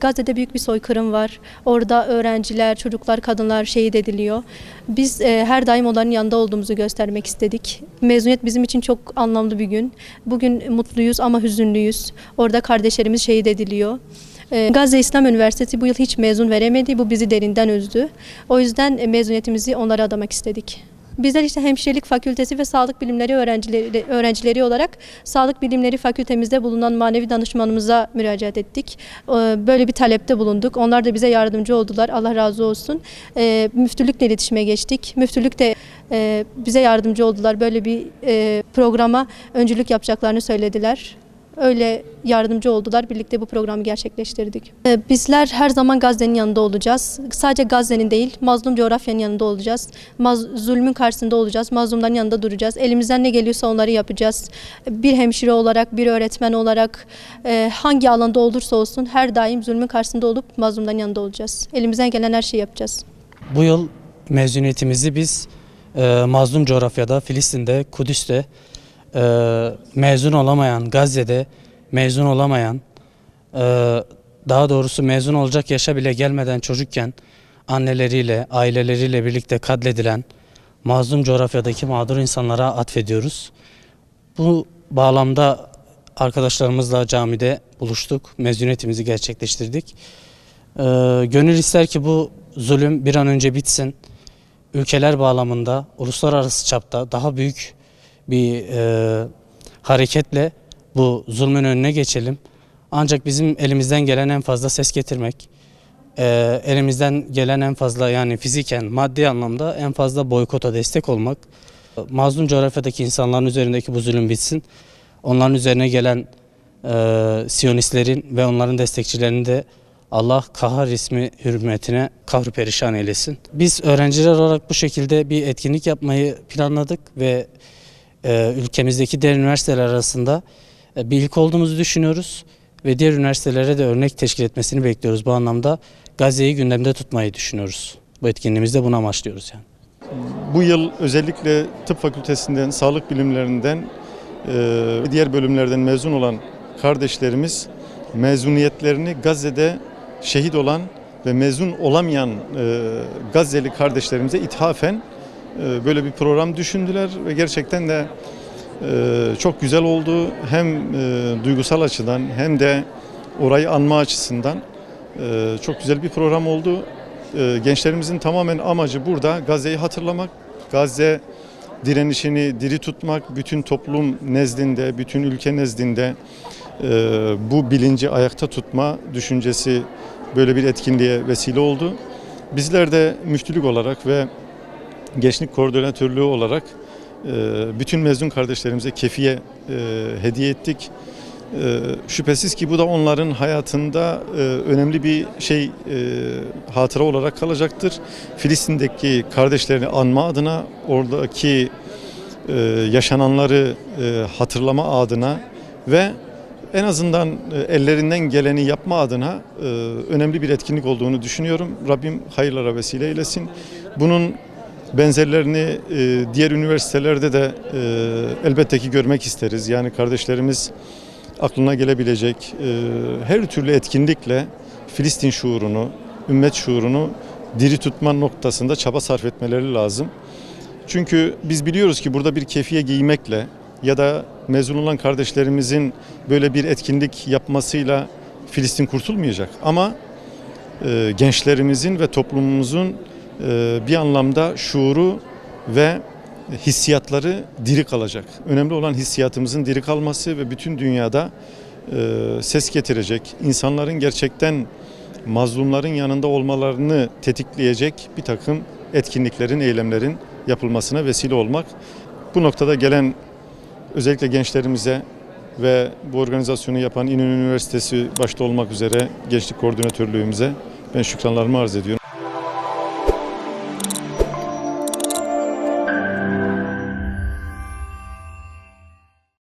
Gazze'de büyük bir soykırım var. Orada öğrenciler, çocuklar, kadınlar şehit ediliyor. Biz her daim onların yanında olduğumuzu göstermek istedik. Mezuniyet bizim için çok anlamlı bir gün. Bugün mutluyuz ama hüzünlüyüz. Orada kardeşlerimiz şehit ediliyor. Gazze İslam Üniversitesi bu yıl hiç mezun veremedi. Bu bizi derinden üzdü. O yüzden mezuniyetimizi onlara adamak istedik. Bizler işte hemşirelik fakültesi ve sağlık bilimleri öğrencileri olarak sağlık bilimleri fakültemizde bulunan manevi danışmanımıza müracaat ettik. Böyle bir talepte bulunduk. Onlar da bize yardımcı oldular. Allah razı olsun. Müftülükle iletişime geçtik. Müftülük de bize yardımcı oldular. Böyle bir programa öncülük yapacaklarını söylediler. Öyle yardımcı oldular. Birlikte bu programı gerçekleştirdik. Bizler her zaman Gazze'nin yanında olacağız. Sadece Gazze'nin değil, mazlum coğrafyanın yanında olacağız. Zulmün karşısında olacağız. Mazlumların yanında duracağız. Elimizden ne geliyorsa onları yapacağız. Bir hemşire olarak, bir öğretmen olarak hangi alanda olursa olsun her daim zulmün karşısında olup mazlumların yanında olacağız. Elimizden gelen her şeyi yapacağız. Bu yıl mezuniyetimizi biz mazlum coğrafyada, Filistin'de, Kudüs'te mezun olamayan, Gazze'de mezun olamayan, daha doğrusu mezun olacak yaşa bile gelmeden çocukken anneleriyle, aileleriyle birlikte katledilen mazlum coğrafyadaki mağdur insanlara atfediyoruz. Bu bağlamda arkadaşlarımızla camide buluştuk, mezuniyetimizi gerçekleştirdik. Gönül ister ki bu zulüm bir an önce bitsin. Ülkeler bağlamında, uluslararası çapta daha büyük bir hareketle bu zulmün önüne geçelim. Ancak bizim elimizden gelen en fazla ses getirmek, elimizden gelen en fazla yani fiziken, maddi anlamda en fazla boykota destek olmak. Mazlum coğrafyadaki insanların üzerindeki bu zulüm bitsin. Onların üzerine gelen Siyonistlerin ve onların destekçilerini de Allah kahhar ismi hürmetine kahru perişan eylesin. Biz öğrenciler olarak bu şekilde bir etkinlik yapmayı planladık ve ülkemizdeki diğer üniversiteler arasında bir ilk olduğumuzu düşünüyoruz ve diğer üniversitelere de örnek teşkil etmesini bekliyoruz. Bu anlamda Gazze'yi gündemde tutmayı düşünüyoruz. Bu etkinliğimizde buna amaçlıyoruz yani. Bu yıl özellikle tıp fakültesinden, sağlık bilimlerinden, diğer bölümlerden mezun olan kardeşlerimiz mezuniyetlerini Gazze'de şehit olan ve mezun olamayan Gazze'li kardeşlerimize ithafen böyle bir program düşündüler ve gerçekten de çok güzel oldu. Hem duygusal açıdan hem de orayı anma açısından çok güzel bir program oldu. Gençlerimizin tamamen amacı burada Gazze'yi hatırlamak, Gazze direnişini diri tutmak, bütün toplum nezdinde, bütün ülke nezdinde bu bilinci ayakta tutma düşüncesi böyle bir etkinliğe vesile oldu. Bizler de müftülük olarak ve Gençlik Koordinatörlüğü olarak bütün mezun kardeşlerimize kefiye hediye ettik. Şüphesiz ki bu da onların hayatında önemli bir hatıra olarak kalacaktır. Filistin'deki kardeşlerini anma adına, oradaki yaşananları hatırlama adına ve en azından ellerinden geleni yapma adına önemli bir etkinlik olduğunu düşünüyorum. Rabbim hayırlara vesile eylesin. Bunun benzerlerini diğer üniversitelerde de elbette ki görmek isteriz. Yani kardeşlerimiz aklına gelebilecek her türlü etkinlikle Filistin şuurunu, ümmet şuurunu diri tutma noktasında çaba sarf etmeleri lazım. Çünkü biz biliyoruz ki burada bir kefiye giymekle ya da mezun olan kardeşlerimizin böyle bir etkinlik yapmasıyla Filistin kurtulmayacak. Ama gençlerimizin ve toplumumuzun bir anlamda şuuru ve hissiyatları diri kalacak. Önemli olan hissiyatımızın diri kalması ve bütün dünyada ses getirecek, insanların gerçekten mazlumların yanında olmalarını tetikleyecek bir takım etkinliklerin, eylemlerin yapılmasına vesile olmak. Bu noktada gelen özellikle gençlerimize ve bu organizasyonu yapan İnönü Üniversitesi başta olmak üzere Gençlik Koordinatörlüğümüze ben şükranlarımı arz ediyorum.